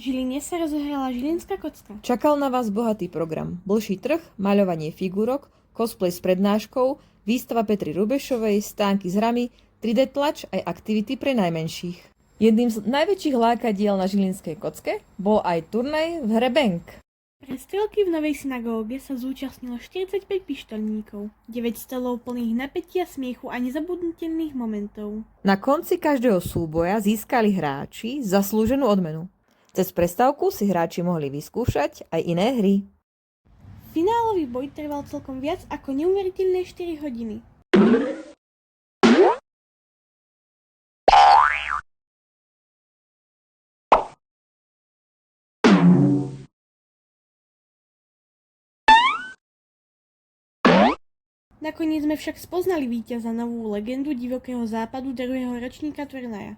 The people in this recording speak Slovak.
Žiline sa rozohrala Žilinská kocka. Čakal na vás bohatý program. Blší trh, maľovanie figúrok, cosplay s prednáškou, výstava Petry Rubešovej, stánky s hrami, 3D tlač aj aktivity pre najmenších. Jedným z najväčších lákadiel na Žilinskej kocke bol aj turnaj v hre Bank. Prestrelky v Novej synagóge sa zúčastnilo 45 pištolníkov, 9 stolov plných napätia, smiechu a nezabudnutelných momentov. Na konci každého súboja získali hráči zaslúženú odmenu. Cez prestávku si hráči mohli vyskúšať aj iné hry. Finálový boj trval celkom viac ako neuveriteľné 4 hodiny. Nakoniec sme však spoznali víťaza, novú legendu divokého západu druhého ročníka turnaja.